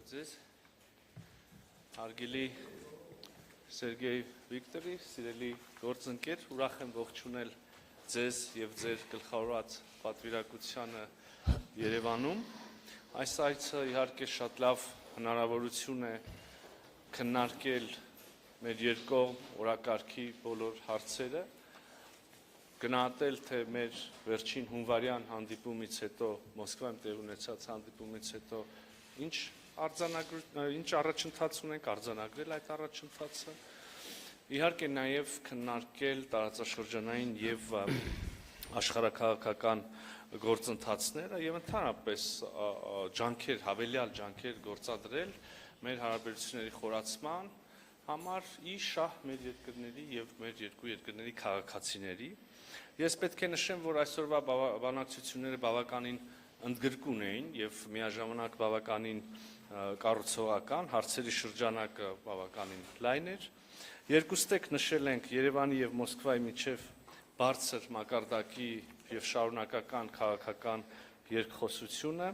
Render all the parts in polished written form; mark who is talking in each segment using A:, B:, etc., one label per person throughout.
A: ձեզ, հարգելի Սերգեյ Վիկտորի, սիրելի գործընկեր, ուրախ եմ ողջունել ձեզ և ձեր գլխավորած պատվիրակությանը Երևանում։ Այս այցը իհարկե շատ լավ հնարավորություն է քննարկել մեր երկկողմ օրակարգի բոլոր հարցերը, գնահատել, թե մեր վերջին հունվարյան հանդիպումից հետո, Մոսկվայում տեղի ունեցած հանդիպումից հետո ինչ առաջընթաց ունենք, արձանագրել այդ առաջընթացը, իհարկե նաև քննարկել տարածաշրջանային և աշխարհաքաղաքական գործընթացները և ընդհանրապես հավելյալ ջանքեր գործադրել մեր հարաբերությունների խորացման համար ի շահ մեր երկրների և մեր երկու երկրների քաղաքացիների։ Ես պետք է նշեմ, որ այսօրվա բանակցությունները բավականին ընդգրկուն էին և միաժամանակ բավականին կառուցողական, հարցերի շրջանակը բավականին լայն էր։ Երկուստեք նշել ենք Երևանի և Մոսկվայի միջև բարձր մակարդակի և շարունակական քաղաքական երկխոսությունը,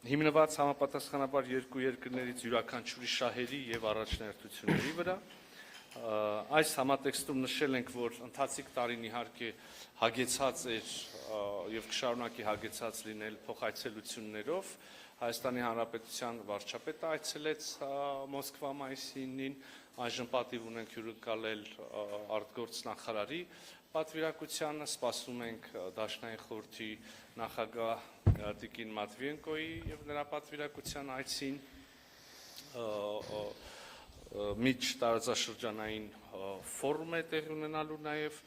A: հիմնված համապատասխանաբար երկու երկրներից յուրաքանչյուրի շահերի և առաջնահերթությունների վրա։ Այս համատեքստում նշել ենք, որ ընթացիկ տարին իհարկե հագեցած էր և կշարունակի հագեցած լինել փոխայցելություններով։ Հայաստանի Հանրապետության վարչապետը այցելեց Մոսկվա մայիսի 9-ին, այժմ պատիվ ունենք հյուրընկալել արտգործ նախարարի պատվիրակությանը, սպասում ենք Դաշնային խորհրդի նախագահ տիկին Մատվիենկոյի և նրա պատվիրակության այցին, միջտարածաշրջանային ֆորում է տեղի ունենալու նաև։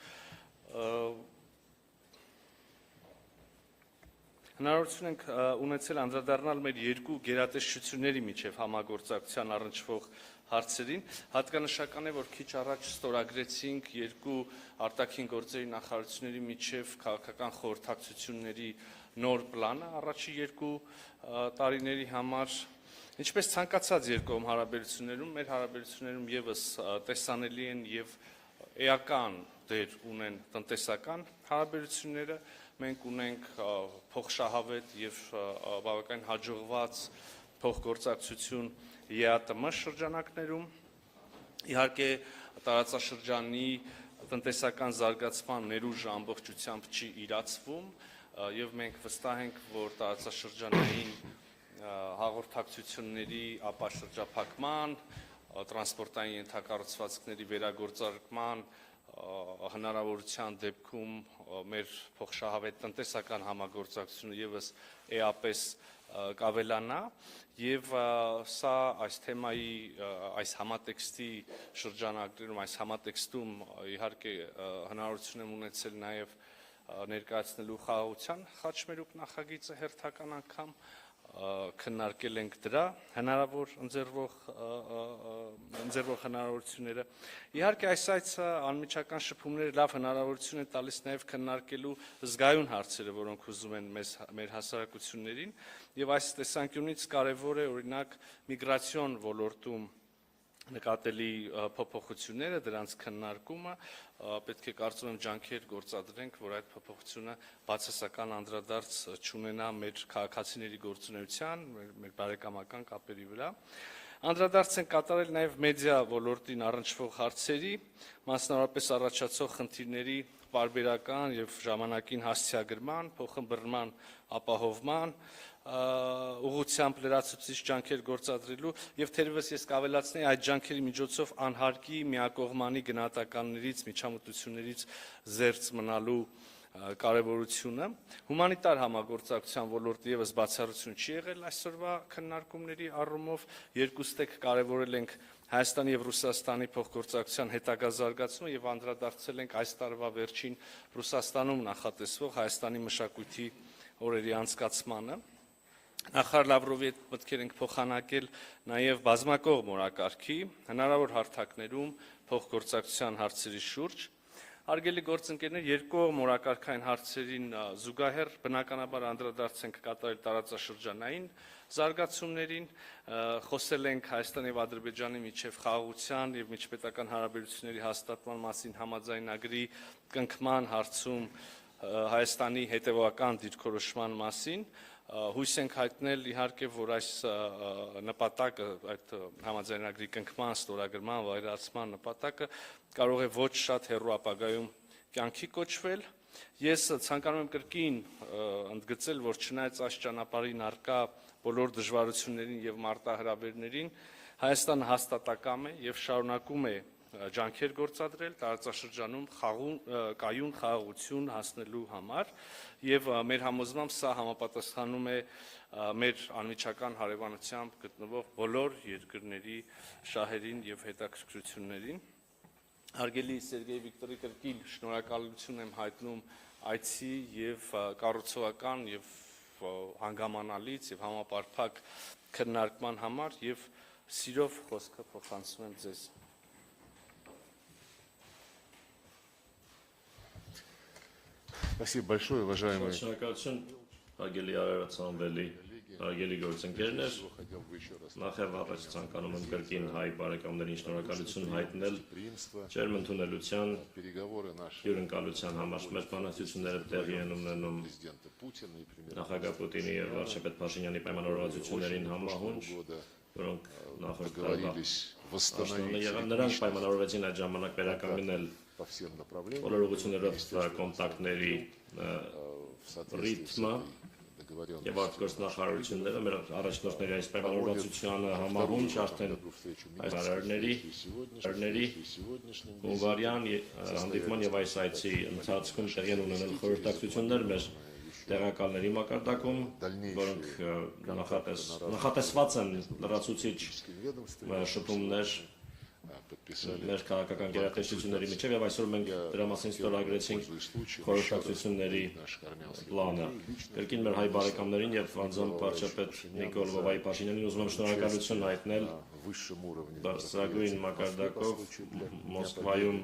A: Հնարավորություն ենք ունեցել անդրադառնալ մեր երկու գերատեսչությունների միջև համագործակցության առնչվող հարցերին։ Հատկանշական է, որ քիչ առաջ ստորագրեցինք երկու արտաքին գործերի նախարարությունների միջև քաղաքական խորհրդակցությունների նոր պլանը առաջի երկու տարիների համար։ Ինչպես ցանկացած երկկողմ հարաբերություններում, մեր հարաբերություններում ևս տեսանելի են և էական դեր ունեն տնտեսական հարաբերությունները։ Մենք ունենք փոխշահավետ և բավականին հաջողված փոխգործակցություն ԵԱՏՄ շրջանակներում։ Իհարկե տարածաշրջանի տնտեսական զարգացման ներուժը ամբողջությամբ չի իրացվում և մենք վստահ ենք, որ տարածաշրջանային հաղորդակցությունների ապաշրջափակման, տրանսպորտային ենթակառուցվածքների վերագործարկման հնարավորության դեպքում մեր փոխշահավետ տնտեսական համագործակցությունը ևս էապես կավելանա և սա այս թեմայի, այս համատեքստի շրջանակներում, այս համատեքստում իհարկե հնարավորություն եմ ունեցել նաև ներկայացնելու խաղաղության խաչմերուկ նախագիծը հերթական անգամ, քննարկել ենք դրա հնարավոր ընձեռվող հնարավորությունները։ Իհարկե այս այցը անմիջական շփումները լավ հնարավորություն է տալիս նաև քննարկելու զգայուն հարցերը, որոնք հուզում են մեր հասարակություններին և այս տեսանկյունից կարևոր է օրինակ միգրացիոն ոլորտում նկատելի փոփոխությունները, դրանց քննարկումը, պետք է կարծում եմ ջանքեր գործադրենք, որ այդ փոփոխությունը բացասական անդրադարձ չունենա մեր քաղաքացիների գործունեության, մեր բարեկամական կապերի վրա։ Անդրադարձ ենք կատարել նաև մեդիա ոլորտին առնչվող հարցերի, մասնավորապես առաջացող խնդիրների պարբերական և ժամանակին հասցեագրման, փոխըմբռնման ապահովման ուղղությամբ լրացուցիչ ջանքեր գործադրելու և թերևս ես կավելացնեի այդ ջանքերի միջոցով անհարկի միակողմանի գնահատականներից, միջամտություններից զերծ մնալու կարևորությունը։ Հումանիտար համագործակցության ոլորտը ևս բացառություն չի եղել այսօրվա քննարկումների առումով, երկուստեք կարևորել ենք Հայաստանի և Ռուսաստանի փոխգործակցության հետագա զարգացումը և անդրադարձել ենք այս տարվա վերջին Ռուսաստանում նախատեսվող Հայաստանի մշակույթի օրերի անցկացմանը։ Նախարար Լավրովի հետ մտքեր ենք փոխանակել նաև բազմակողմ օրակարգի հնարավոր հարթակներում փոխգործակցության հարցերի շուրջ։ Հարգելի գործընկերներ, երկկողմ օրակարգային հարցերին զուգահեռ բնականաբար անդրադարձ ենք կատարել տարածաշրջանային զարգացումներին, խոսել ենք Հայաստանի և Ադրբեջանի միջև խաղաղության և միջպետական հարաբերությունների հաստատման մասին համաձայնագրի կնքման հարցում Հայաստանի հետևողական դիրքորոշման մասին, Հույս ենք հայտնել իհարկե, որ այս նպատակը, այդ համաձայնագրի կնքման, ստորագրման, վայրացման նպատակը կարող է ոչ շատ հեռու ապագայում կյանքի կոչվել։ Ես ցանկանում եմ կրկին ընդգծել, որ չնայած այս ճանապարհին առկա բոլոր դժվարություններին եւ մարտահրավերներին, Հայաստանը հաստատակամ է եւ շարունակում է ջանքեր գործադրել տարածաշրջանում կայուն խաղաղություն հասնելու համար եւ մեր համոզմամբ սա համապատասխանում է մեր անմիջական հարևանությամբ գտնվող բոլոր երկրների շահերին եւ հետաքրքրություններին։ Հարգելի Սերգեյ Վիկտորի կրկին շնորհակալություն եմ հայտնում այցի եւ կառուցողական եւ հանգամանալից եւ համապարփակ քննարկման համար եւ սիրով խոսքը փոխանցում եմ ձեզ։
B: Спасибо большое, уважаемые.
C: Շնորհակալություն հարգելի Արարատսանվելի, հարգելի գործընկերներ, նախև առաջ ցանկանում եմ կրկին հայ բարեկամներին շնորհակալություն հայտնել ջերմ ընդունելության հյուրընկալության համար։ Մեր բանակցությունները տեղի են ունենում նախագահ Պուտինի եւ վարչապետ Փաշինյանի պայմանավորվածություններին համահունչ, որոնք նախորդ տարվա նրանք պայմանավորվեցին այդ ժամանակ վերականգնել բոլոր ուղղություններով կոնտակտների ռիթմը եւ արտգործնախարարությունները մեր առաջնորդների այս պայմանավորվածությանը համահունչ արդեն այս հարարների հունվարյան հանդիպման եւ այս այցի ընթացքում տեղի են ունենել խորհրդակցություններ մեր տեղակալների մակարդակում, որոնք նախատեսված են լրացուցիչ շփումներ մեր քաղաքական գերատեսչությունների միջև եւ այսօր մենք դրա մասին ստորագրեցինք խորհրդակցությունների պլանը։ Կրկին մեր հայ բարեկամներին եւ անձամբ վարչապետ Նիկոլ Վովայի Փաշինյանին ուզում եմ շնորհակալություն հայտնել բարձրագույն մակարդակով Մոսկվայում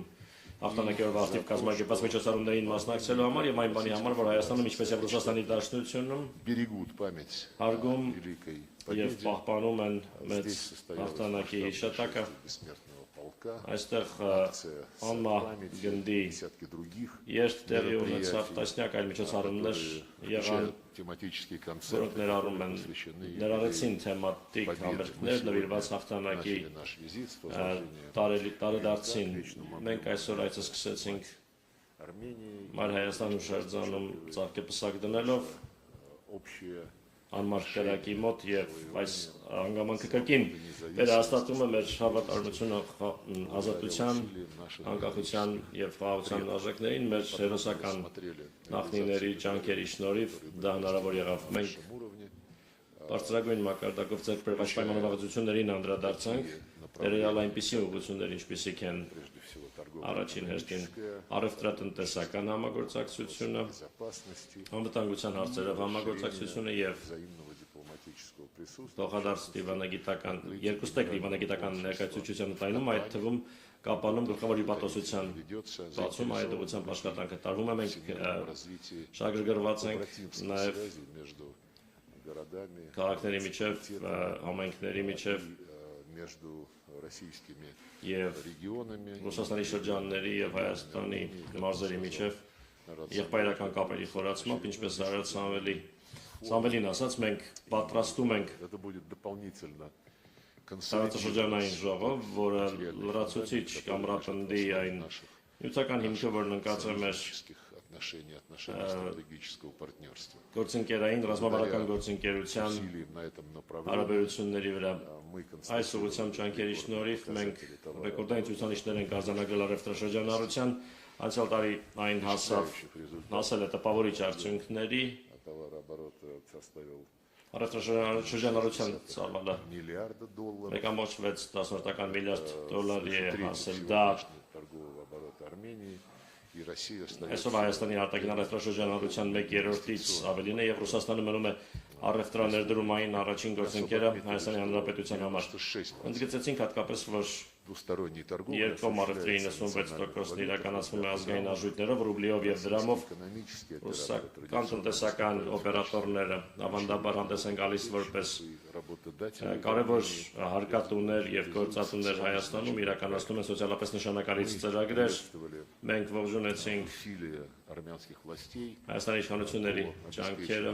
C: հաղթանակներով ակտիվ կազմակերպած միջոցառումներին մասնակցելու համար եւ այն բանի համար, որ Հայաստանում ինչպես եւ Ռուսաստանի Դաշնությունում հարգում եւ պահպանում են մեծ հաղթանակի հիշատակը։ Այստեղ անմահ գնդի երթ տեղի ունեցավ տասնյակ այլ միջոցառումներ եղան, որոնք ներառեցին թեմատիկ համերգներ նվիրված հաղթանակի տարեդարձին։ Մենք այսօր այցը սկսեցինք Մայր Հայաստան հուշարձանում ծաղկեպսակ դնելով անմարդ կրակի մոտ եւ այս հանգամանքը կրկին վերահաստատում է մեր հավատարմությունը ազատության, անկախության եւ խաղաղության արժեքներին մեր հերոսական նախնիների ջանքերի շնորհիվ դա հնարավոր եղավ։ Մենք բարձրագույն մակարդակով ձեռք բերված պայմանավորվածություններին անդրադարձանք, ներառյալ այնպիսի ուղղություններ, ինչպիսիք են առաջին հերթին առևտրատնտեսական համագործակցությունը, անվտանգության հարցերով համագործակցությունը եւ փոխադարձ դիվանագիտական երկուստեք դիվանագիտական ներկայացուցչության ընդայնում, այդ թվում կապանում գլխավոր հիպատոսության բացում այդ ուղղությամբ աշխատանքը տարվում է։ Մենք շահագրգռված ենք նաեւ քաղաքների միջև, համայնքների միջև եւ Ռուսաստանի շրջանների եւ Հայաստանի մարզերի միջև եղբայրական կապերի խորացմամբ, ինչպես Արարատ Սամվելին ասաց, մենք պատրաստում ենք տարածաշրջանային ժողով, որը լրացուցիչ կամրապնդի այն նյութական հիմքը, որն ընկած է մեր գործընկերային ռազմավարական գործընկերության հարաբերությունների վրա։ Այս ուղղությամբ ջանքերի շնորհիվ մենք ռեկորդային ցուցանիշներ ենք արձանագրել առևտրաշրջանառության, անցյալ տարի այն հասել է տպավորիչ արդյունքների, առևտրաշրջանառության ծավալը 1.6 միլիարդ դոլարի է հասել, դա այսօր Հայաստանի արտաքին առևտրաշրջանառության 1/3-ից ավելին է եւ Ռուսաստանը մնում է առևտրաներդրումային առաջին գործընկերը Հայաստանի Հանրապետության համար։ Ընդգծեցինք հատկապես, որ երկկողմ առևտրի 96%-ն իրականացվում է ազգային արժույթներով, ռուբլիով եւ դրամով։ Ռուսական տնտեսական օպերատորները ավանդաբար հանդես են գալիս որպես կարևոր հարկատուներ եւ գործատուներ Հայաստանում, իրականացնում են սոցիալապես նշանակալից ծրագրեր։ Մենք ողջունեցինք Հայաստանի իշխանությունների ջանքերը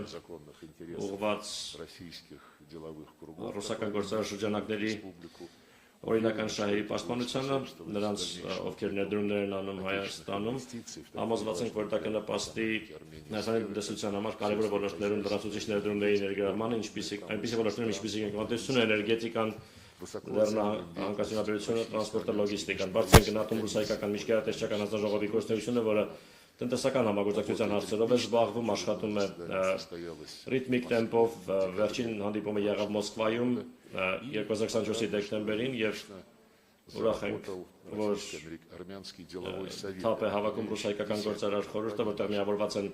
C: ուղղված
B: российских деловых кругов,
C: ռուսական գործարարշրջանակների օրինական շահերի պաշտպանությանը, նրանց ովքեր ներդրումներ են անում Հայաստանում, համոզված ենք, որ դա կնպաստի Հայաստանի տնտեսության համար կարևոր ոլորտներում լրացուցիչ ներդրումների ներգրավմանը, այնպիսի ոլորտներում, ինչպիսիք են տնտեսությունը, էներգետիկան, լեռնահանգստությունաբերությունը, տրանսպորտը, լոգիստիկան, բարձր գնահատում ռուսայական միջգերատեսչական հանձնաժողովի գործունեությունը, որը տնտեսական համագործակցության հարցերով է զբաղվում, աշխատում է ռիթմիկ տեմպով, վերջին հանդիպումը եղավ Մոսկվայում 2024-ի դեկտեմբերին եւ ուրախ ենք, որ թափ է հավաքում ռուսայական գործարար խորհուրդը, որտեղ միավորված են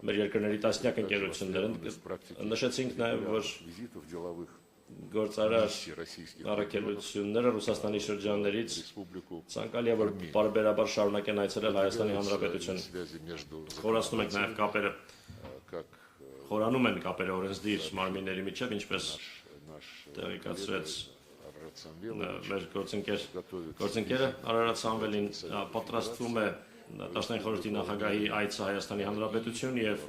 C: մեր երկրների տասնյակ ընկերություններ։ Նշեցինք նաեւ, որ գործարար առաքելությունները Ռուսաստանի շրջաններից ցանկալի է, որ բարբերաբար շարունակեն այցելել Հայաստանի Հանրապետություն։ Խորացնում ենք նաև կապերը, խորանում են կապերը օրենսդիր մարմինների միջև, ինչպես տեղեկացրեց մեր գործընկերը Արարատ Սամվելին, պատրաստվում է Դաշնային խորհրդի նախագահի այցը Հայաստանի Հանրապետություն եւ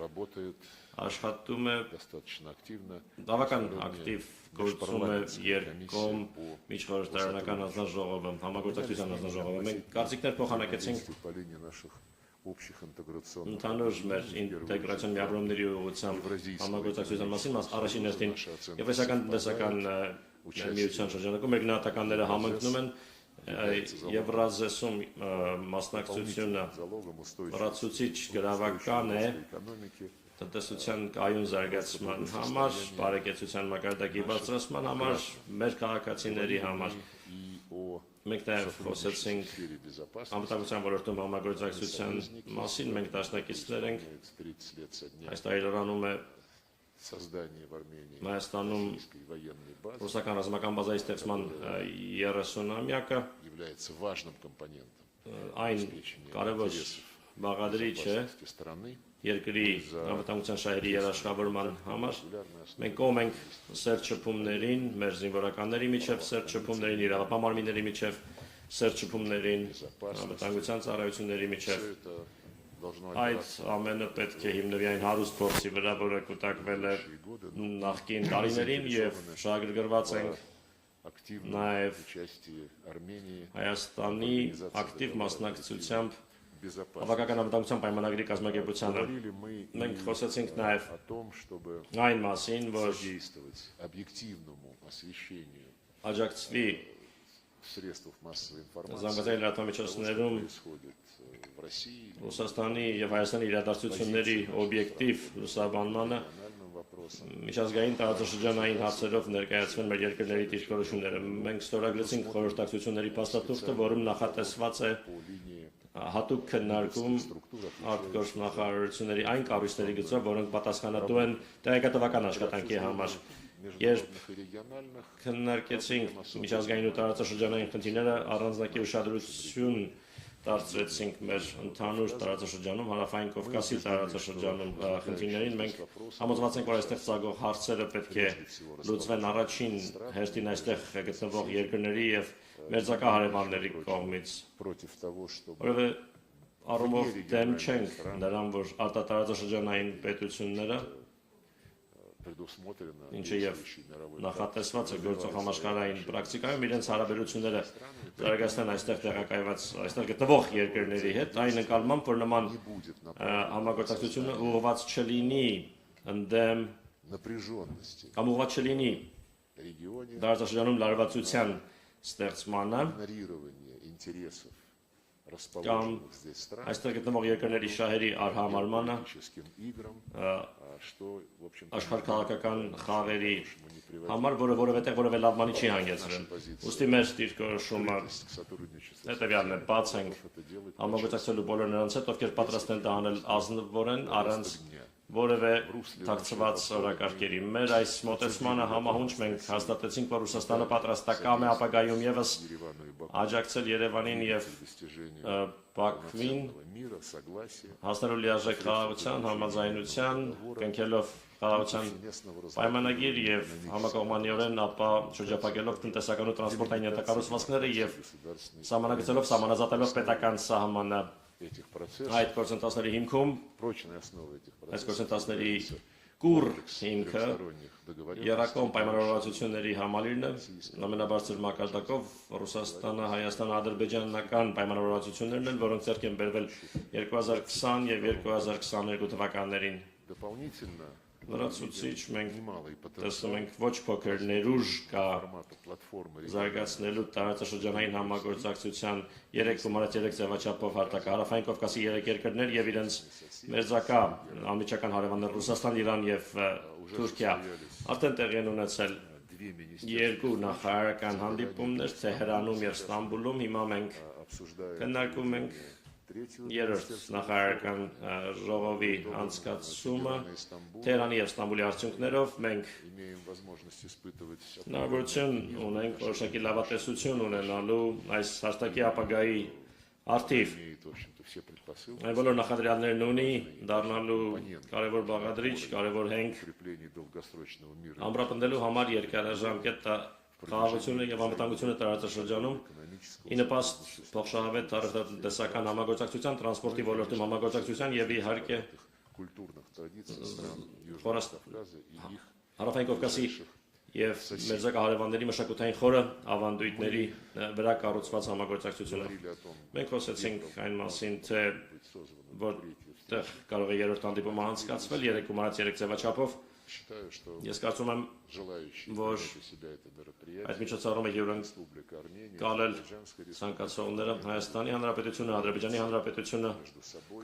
C: աշխատում է բավական ակտիվ գործում է երկկողմ միջխորհրդարանական հանձնաժողովը, համագործակցության հանձնաժողովը։ Մենք կարծիքներ փոխանակեցինք ընդհանուր մեր ինտեգրացիոն միավորումների ուղղությամբ համագործակցության մասին, առաջին հերթին եվրասիական տնտեսական միության շրջանակում մեր գնահատականները համընկնում են Եվրազեսում մասնակցությունը լրացուցիչ գրավական է տնտեսության կայուն զարգացման համար, բարեկեցության մակարդակի բարձրացման համար, մեր քաղաքացիների համար։ Մենք նաև խոսեցինք անվտանգության ոլորտում համագործակցության մասին, մենք դաշնակիցներ ենք, այս տարի լրանում է Հայաստանում ռուսական ռազմական բազայի ստեղծման 30-ամյակը, այն կարևոր բաղադրիչ է երկրի անվտանգության շահերի երաշխավորման համար։ Մենք կողմ ենք սերտ շփումներին, մեր զինվորականների միջև սերտ շփումներին, իրավապահ միջև սերտ շփումներին, անվտանգության ծառայությունների միջև։ Այդ ամենը պետք է հիմնվի այն հարուստ փորձի վրա, որը կուտակվել է նախկին տարիներին եւ շահագրգռված ենք նաեւ Հայաստանի ակտիվ մասնակցությամբ Հավաքական անվտանգության պայմանագրի կազմակերպությանը։ Մենք խոսեցինք նաև այն մասին, որ աջակցվի զանգվածային լրատվամիջոցներում Ռուսաստանի եւ Հայաստանի իրադարձությունների օբյեկտիվ լուսաբանմանը միջազգային տարածաշրջանային հարցերով ներկայացվեն մեր երկրների դիրքորոշումները։ Մենք ստորագրեցինք խորհրդակցությունների փաստաթուղթը, որում նախատեսված է հատուկ քննարկում արտգործնախարարությունների այն կառույցների գծով, որոնք պատասխանատու են տեղեկատվական աշխատանքի համար։ Երբ քննարկեցինք միջազգային ու տարածաշրջանային խնդիրները, առանձնակի ուշադրություն դարձրեցինք մեր ընդհանուր տարածաշրջանում, Հարավային Կովկասի տարածաշրջանում խնդիրներին, մենք համոզված ենք, որ այստեղ ծագող հարցերը պետք է լուծվեն առաջին հերթին այստեղ գտնվող երկրների եւ մերձակա հարևանների կողմից, որովհետեւ առումով դեմ չենք նրան, որ արտատարածաշրջանային պետությունները, ինչը եւ նախատեսված է գործող համաշխարհային պրակտիկայում իրենց հարաբերությունները զարգացնեն այստեղ տեղակայված, այստեղ գտնվող երկրների հետ, այն նկատմամբ, որ նման համագործակցությունը ուղղված չլինի ընդդեմ կամ ուղղված չլինի տարածաշրջանում լարվածության ստեղծմանը կամ այստեղ գտնվող երկրների շահերի արհամարմանը, աշխարհքաղաքական խաղերի համար, որը որևէ լավ բանի չի հանգեցրել։ Ուստի մեր դիրքորոշումը հետևյալն է, բաց ենք համագործակցելու բոլոր նրանց հետ, ովքեր պատրաստ են դա անել ազնվորեն, առանց որևէ թաքցված օրակարգերի։ Մեր այս մոտեցմանը համահունչ մենք հաստատեցինք, որ Ռուսաստանը պատրաստական է ապագայում եւս աջակցել Երևանին եւ Բաքվին հասնելու լիարժեք խաղաղության, համաձայնության, կնքելով խաղաղության պայմանագիր եւ համակողմանիորեն ապա շրջափակելով տնտեսական ու տրանսպորտային ենթակառուցվածքները եւ սահմանագծելով սահմանազատելով պետական սահմանը։ Այդ գործընթացների հիմքում այս գործընթացների կուր հիմքը երակոմ պայմանավորվածությունների համալիրն է, ամենաբարձր մակարդակով Ռուսաստանը, Հայաստանը, ադրբեջանական պայմանավորվածություններն են, որոնք ձեռք են բերվել 2020 եւ 2022 թվականներին։ Լրացուցիչ մենք տեսնում ենք ոչ փոքր ներուժ կա զարգացնելու տարածաշրջանային համագործակցության 3.3 ձևաչափով հարթակարարային Կովկասի 3 երկրներ եւ իրենց մերձակա անմիջական հարևաններ Ռուսաստան, Իրան եւ Թուրքիա արդեն տեղի են ունեցել երկու նախարարական հանդիպումներ Թեհրանում եւ Ստամբուլում։ Հիմա մենք քննարկում ենք երրորդ նախարարական ժողովի անցկացումը Թեհրանի եւ Ստամբուլի արդյունքներով մենք հնարավորություն ունենք որոշակի լավատեսություն ունենալու այս հաստակի ապագայի արդիվ այն բոլոր նախադրյալներն ունի դառնալու կարևոր բաղադրիչ, կարևոր հենք ամրապնդելու համար երկարաժամկետ խաղաղությունը եւ անվտանգությունը տարածաշրջանում ի նպաստ փոխշահավետ տնտեսական համագործակցության, տրանսպորտի ոլորտում համագործակցության եւ իհարկե Հարավային Կովկասի եւ մերձակա հարևանների մշակութային խորը ավանդույթների վրա կառուցված համագործակցությունը։ Մենք խոսեցինք այն մասին, թե որտեղ կարող է երրորդ հանդիպումը անցկացվել 3.3 ձևաչափով։ Ես կարծում եմ, որ այդ միջոցառումը հյուրընկալել ցանկացողները Հայաստանի Հանրապետությունը, Ադրբեջանի Հանրապետությունը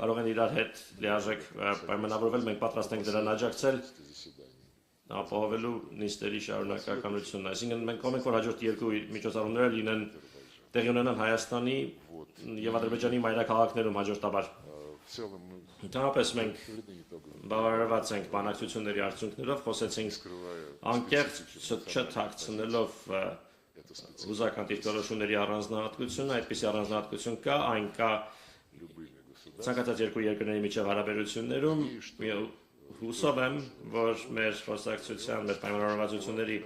C: կարող են իրար հետ լիարժեք պայմանավորվել, մենք պատրաստ ենք դրան աջակցել ապահովելու նիստերի շարունակականությունն։ Այսինքն մենք կողմ ենք, որ հաջորդ երկու միջոցառումները լինեն տեղի ունենան Հայաստանի եւ Ադրբեջանի մայրաքաղաքներում հաջորդաբար։ Ընդհանրապես մենք բավարարված ենք բանակցությունների արդյունքներով, խոսեցինք անկեղծ չթաքցնելով հուզական դիրքորոշումների առանձնահատկությունը, այդպիսի առանձնահատկություն կա, այն կա ցանկացած երկու երկրների միջև հարաբերություններում։ Հուսով եմ, որ մեր խոսակցության, մեր պայմանավորվածությունների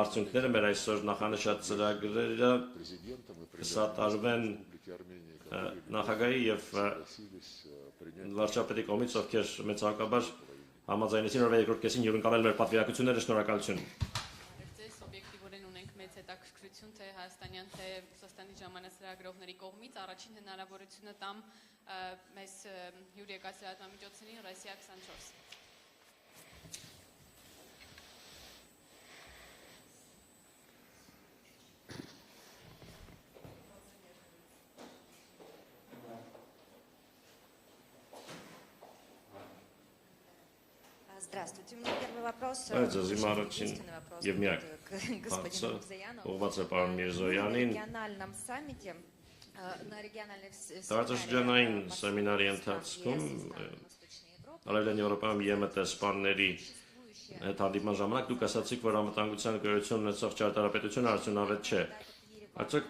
C: արդյունքները, մեր այսօր նախանշած ծրագրերը կսատարվեն նախագահի եւ վարչապետի կողմից, ովքեր մեծակաբար համաձայնեցին օրվա երկրորդ կեսին հյուրընկալել մեր պատվիրակությունները, շնորհակալություն։
D: Ձեզ օբյեկտիվորեն ունենք մեծ հետաքրքրություն թե հայաստանյան, թե Ռուսաստանի ժամանակ կողմից առաջին հնարավորությունը տամ մեզ հյուր եկած լրատվամիջոցներին Ռոսիա 24։
E: Здравствуйте. У меня первый вопрос. Господину Мирзояну. На региональном саммите, на региональных
C: Տարածաշրջանային սեմինարի ընթացքում Արևելյան Եվրոպայում ԵՄՏ սպաների հետ հանդիպման ժամանակ դուք ասացիք, որ անվտանգության գոյություն ունեցող ճարտարապետությունը արդյունավետ չէ։ Արդյոք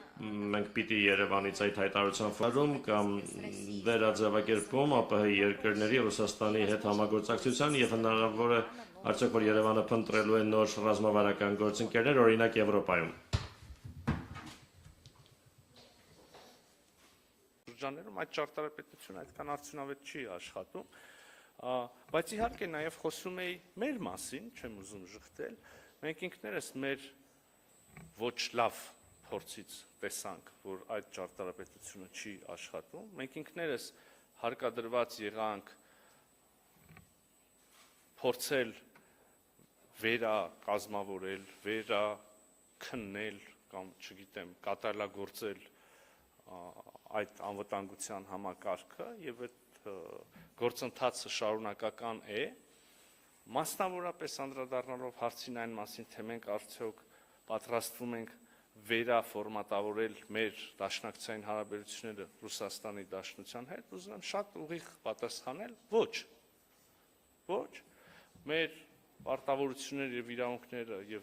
C: մենք պիտի Երևանից այդ հայտարարության ֆորում կամ վերաձևակերպում ԱՊՀ երկրների Ռուսաստանի հետ համագործակցության եւ հնարավոր է արդյոք որ Երևանը փնտրելու է նոր ռազմավարական գործընկերներ, օրինակ Եվրոպայում։
A: Շրջաններում այդ ճարտարապետությունը այդքան արդյունավետ չի աշխատում, բայց իհարկե նաև խոսում էի մեր մասին, չեմ ուզում ժխտել, մենք ինքներս մեր ոչ լավ փորձից տեսանք, որ այդ ճարտարապետությունը չի աշխատում, մենք ինքներս հարկադրված եղանք փորձել վերակազմավորել, վերաքննել կամ չգիտեմ, կատարելագործել այդ անվտանգության համակարգը եւ այդ գործընթացը շարունակական է, մասնավորապես անդրադառնալով հարցին այն մասին, թե մենք արդյոք պատրաստվում ենք վերաֆորմատավորել մեր դաշնակցային հարաբերությունները Ռուսաստանի Դաշնության հետ, ուզում եմ շատ ուղիղ պատասխանել, ոչ, մեր պարտավորությունները եւ իրավունքները եւ